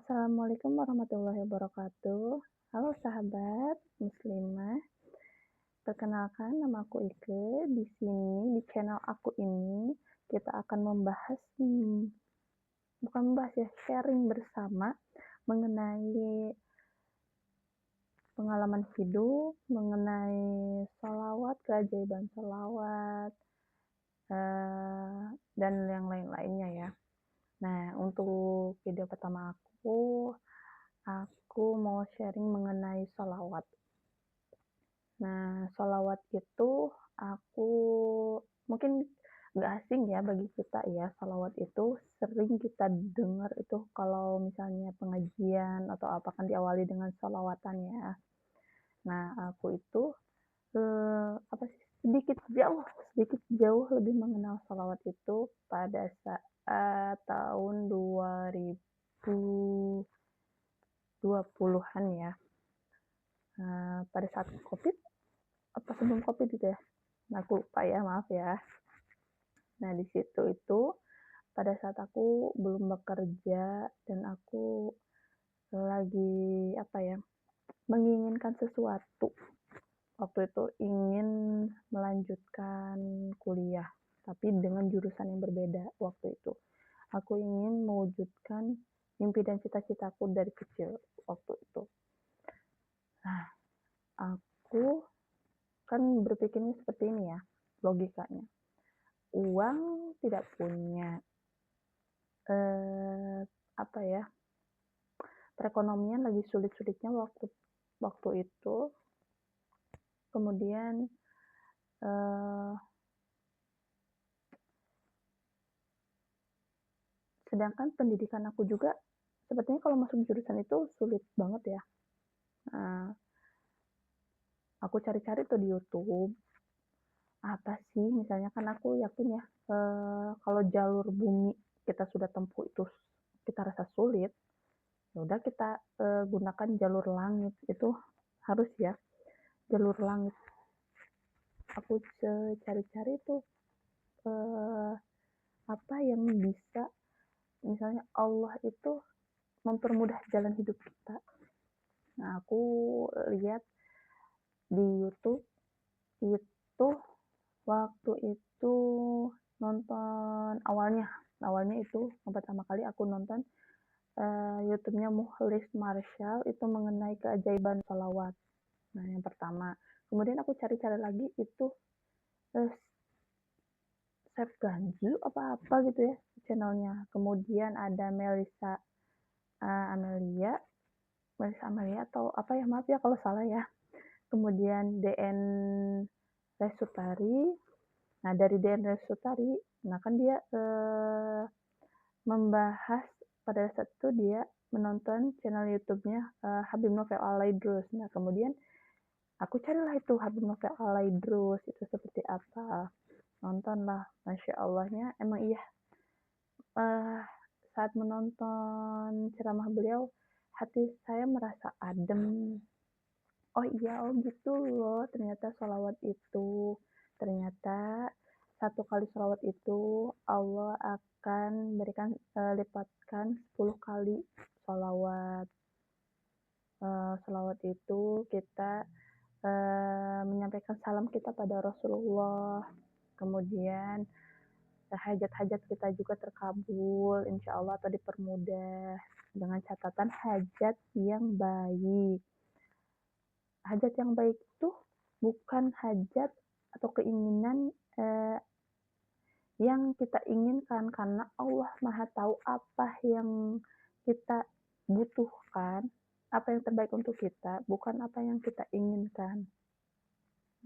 Assalamualaikum warahmatullahi wabarakatuh. Halo sahabat muslimah, perkenalkan nama aku Ike. Di sini di channel aku ini kita akan membahas, bukan membahas ya, sharing bersama mengenai pengalaman hidup, mengenai sholawat, keajaiban sholawat, dan yang lain-lainnya ya. Nah, untuk video pertama aku mau sharing mengenai sholawat. Nah, sholawat itu aku mungkin nggak asing ya bagi kita ya, sholawat itu sering kita dengar itu kalau misalnya pengajian atau apa kan diawali dengan sholawatan ya. Nah, aku itu apa sih, sedikit jauh lebih mengenal sholawat itu pada saat tahun 2020-an ya. Pada saat Covid apa sebelum Covid gitu ya? Nah, aku lupa ya, maaf ya. Nah, di situ itu pada saat aku belum bekerja dan aku lagi apa ya, menginginkan sesuatu. Waktu itu ingin melanjutkan kuliah, tapi dengan jurusan yang berbeda waktu itu. Aku ingin mewujudkan mimpi dan cita-citaku dari kecil waktu itu. Nah, aku kan berpikirnya seperti ini ya, logikanya. Uang tidak punya, eh, apa ya, perekonomian lagi sulit-sulitnya waktu waktu itu. Kemudian eh, sedangkan pendidikan aku juga sepertinya kalau masuk jurusan itu sulit banget ya. Nah, aku cari-cari tuh di YouTube apa sih, misalnya kan aku yakin ya, kalau jalur bumi kita sudah tempuh itu kita rasa sulit, ya udah kita gunakan jalur langit itu harus ya, jalur langit. Aku cari-cari tuh eh, apa yang bisa, misalnya Allah itu mempermudah jalan hidup kita. Nah, aku lihat di YouTube itu waktu itu nonton awalnya itu yang pertama kali aku nonton YouTube-nya Mukhlis Marshall itu mengenai keajaiban sholawat. Nah, yang pertama. Kemudian aku cari-cari lagi itu eh, Chef Ganju apa-apa gitu ya channelnya. Kemudian ada Amelia, Melisa Amelia atau apa ya, maaf ya kalau salah ya. Kemudian DN Resutari. Nah, dari DN Resutari, nah kan dia membahas pada saat itu dia menonton channel YouTube-nya Habib Novel Alaidrus. Nah, kemudian aku carilah itu Habib Novel Alaidrus itu seperti apa. Nontonlah, Masya Allahnya emang iya, uh, saat menonton ceramah beliau hati saya merasa adem. Oh iya, oh gitu loh ternyata sholawat itu, ternyata satu kali sholawat itu Allah akan berikan lipatkan 10 kali sholawat. Sholawat itu kita menyampaikan salam kita pada Rasulullah, kemudian hajat-hajat kita juga terkabul insya Allah atau dipermudah dengan catatan hajat yang baik. Hajat yang baik itu bukan hajat atau keinginan yang kita inginkan, karena Allah Maha tahu apa yang kita butuhkan, apa yang terbaik untuk kita, bukan apa yang kita inginkan.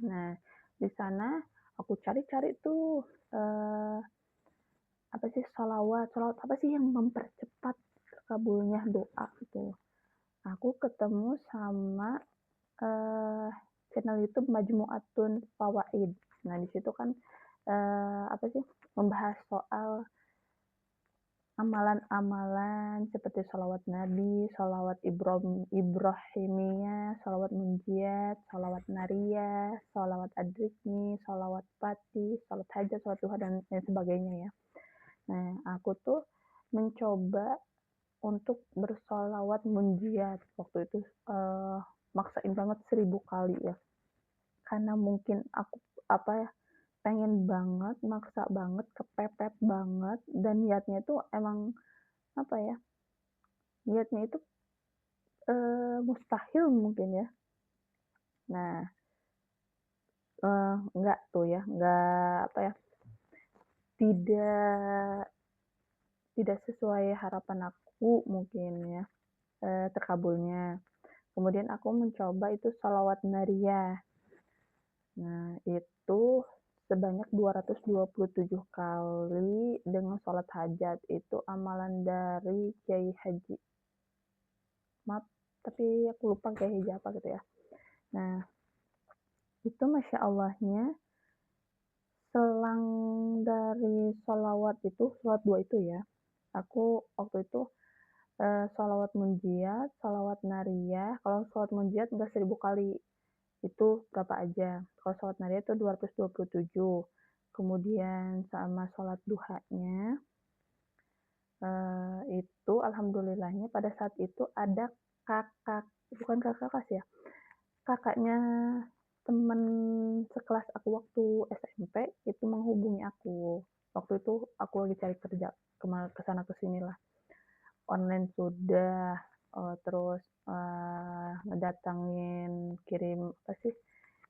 Nah, di sana aku cari-cari tuh apa sih sholawat apa sih yang mempercepat terkabulnya doa gitu. Aku ketemu sama channel YouTube Majmu'atun Fawaid. Nah, di situ kan apa sih, membahas soal amalan-amalan seperti sholawat Nabi, sholawat Ibrahimiyah, sholawat Munjiat, sholawat Nariyah, sholawat Adrikni, sholawat Pati, sholawat Hajat, sholawat Duha, dan lain sebagainya ya. Nah, aku tuh mencoba untuk bersholawat munjiat. Waktu itu, maksain banget 1000 kali ya, karena mungkin aku, apa ya, pengen banget, maksa banget, kepepet banget, dan niatnya itu emang, apa ya, niatnya itu, mustahil mungkin ya. Nah, enggak tuh ya, enggak, apa ya, tidak tidak sesuai harapan aku mungkin ya, terkabulnya. Kemudian aku mencoba itu sholawat nariyah. Nah, itu sebanyak 227 kali dengan sholat hajat. Itu amalan dari Kiai Haji. Maaf, tapi aku lupa Kiai Haji apa gitu ya. Nah, itu Masya Allahnya, selang dari sholawat itu, sholawat 2 itu ya, aku waktu itu sholawat munjiat, sholawat nariyah. Kalau sholawat munjiat enggak 1000 kali, itu berapa aja. Kalau sholat nariyah itu 227. Kemudian sama sholat duhanya, itu alhamdulillahnya pada saat itu ada kakak, bukan kakak kelas ya, kakaknya temen sekelas aku waktu SMP itu menghubungi aku. Waktu itu aku lagi cari kerja, ke sana ke sinilah. Online sudah, terus, ngedatengin kirim apa sih,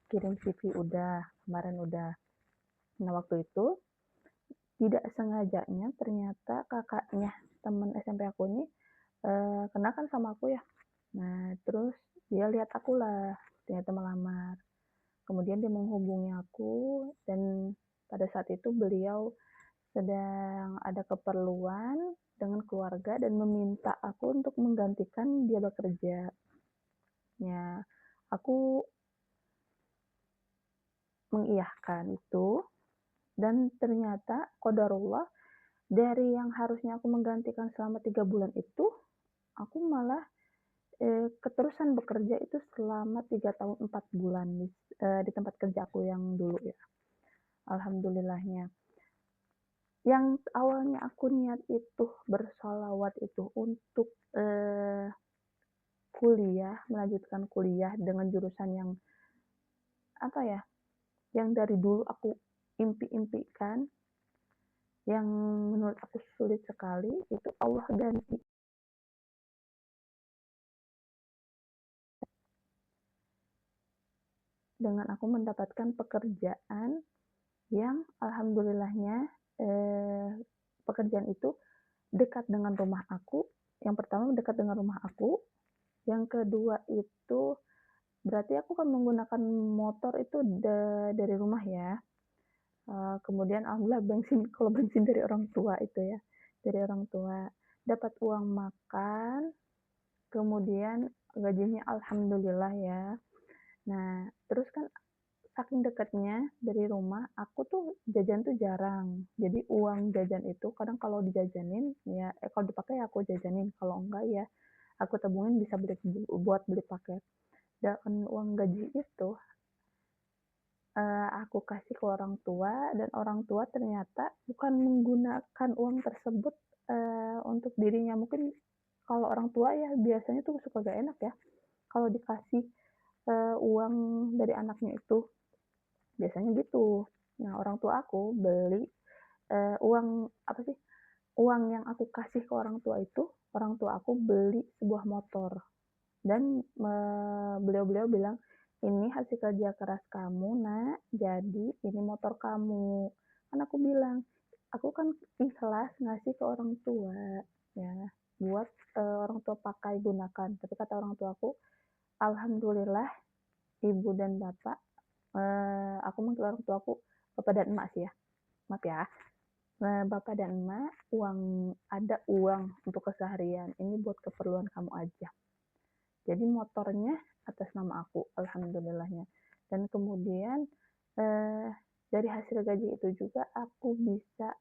kirim CV udah, kemarin udah. Nah, waktu itu tidak sengajanya ternyata kakaknya temen SMP aku ini, kenal kan sama aku ya. Nah, terus dia lihat aku lah, ternyata melamar. Kemudian dia menghubungi aku dan pada saat itu beliau sedang ada keperluan dengan keluarga dan meminta aku untuk menggantikan dia bekerja. Ya, aku mengiyahkan itu dan ternyata qadarullah dari yang harusnya aku menggantikan selama 3 bulan itu, aku malah, keterusan bekerja itu selama 3 tahun 4 bulan di tempat kerja aku yang dulu ya, alhamdulillahnya. Yang awalnya aku niat itu bersholawat itu untuk, melanjutkan kuliah dengan jurusan yang, apa ya, yang dari dulu aku impi-impikan, yang menurut aku sulit sekali, itu Allah ganti dengan aku mendapatkan pekerjaan yang alhamdulillahnya, pekerjaan itu dekat dengan rumah aku. Yang pertama dekat dengan rumah aku, yang kedua itu berarti aku kan menggunakan motor itu dari rumah ya, kemudian alhamdulillah bensin, kalau bensin dari orang tua itu ya, dari orang tua. Dapat uang makan, kemudian gajinya alhamdulillah ya. Nah, terus kan saking dekatnya dari rumah, aku tuh jajan tuh jarang. Jadi uang jajan itu kadang kalau dijajanin ya, kalau dipakai ya aku jajanin, kalau enggak ya aku tabungin bisa buat beli paket. Dan uang gaji itu, aku kasih ke orang tua dan orang tua ternyata bukan menggunakan uang tersebut, untuk dirinya. Mungkin kalau orang tua ya biasanya tuh suka gak enak ya, kalau dikasih, uang dari anaknya itu, biasanya gitu. Nah, orang tua aku beli, uang apa sih, uang yang aku kasih ke orang tua itu, orang tua aku beli sebuah motor dan beliau-beliau bilang, "Ini hasil kerja keras kamu, Nak, jadi ini motor kamu." Kan aku bilang, "Aku kan ikhlas ngasih ke orang tua, ya, buat, orang tua pakai, gunakan." Tapi kata orang tuaku, "Alhamdulillah ibu dan bapak," aku manggil orang tuaku bapak dan emak sih ya, maaf ya. "Bapak dan emak, ada uang untuk keseharian, ini buat keperluan kamu aja." Jadi motornya atas nama aku, alhamdulillahnya. Dan kemudian, eee, dari hasil gaji itu juga aku bisa,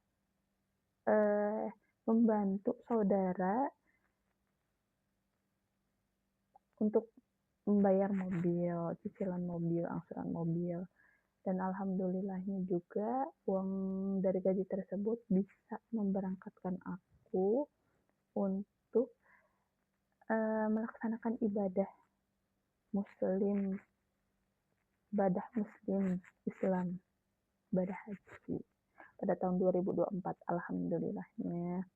eee, membantu saudara untuk membayar mobil, cicilan mobil, angsuran mobil. Dan alhamdulillahnya juga uang dari gaji tersebut bisa memberangkatkan aku untuk melaksanakan muslim ibadah muslim Islam, ibadah haji pada tahun 2024, alhamdulillahnya.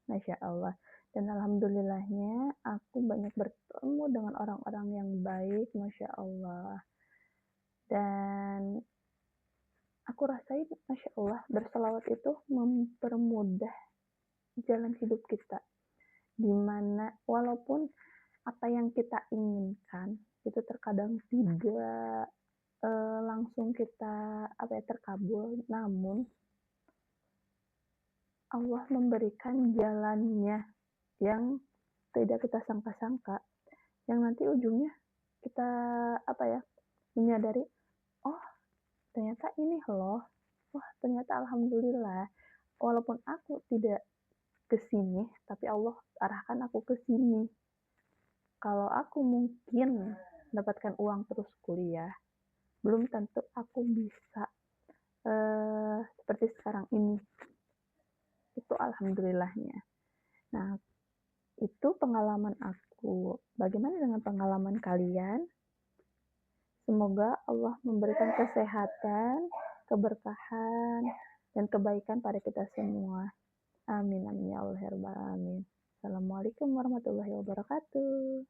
Masya Allah. Dan alhamdulillahnya aku banyak bertemu dengan orang-orang yang baik, Masya Allah. Dan aku rasain, Masya Allah, berselawat itu mempermudah jalan hidup kita. Dimana walaupun apa yang kita inginkan itu terkadang tidak langsung kita terkabul, namun Allah memberikan jalannya yang tidak kita sangka-sangka, yang nanti ujungnya kita menyadari, oh ternyata ini loh, wah ternyata alhamdulillah, walaupun aku tidak ke sini, tapi Allah arahkan aku ke sini. Kalau aku mungkin mendapatkan uang terus kuliah, belum tentu aku bisa seperti sekarang ini. Itu alhamdulillahnya. Nah, itu pengalaman aku. Bagaimana dengan pengalaman kalian? Semoga Allah memberikan kesehatan, keberkahan, dan kebaikan pada kita semua. Amin amin ya Allah ya rabbal alamin. Assalamualaikum warahmatullahi wabarakatuh.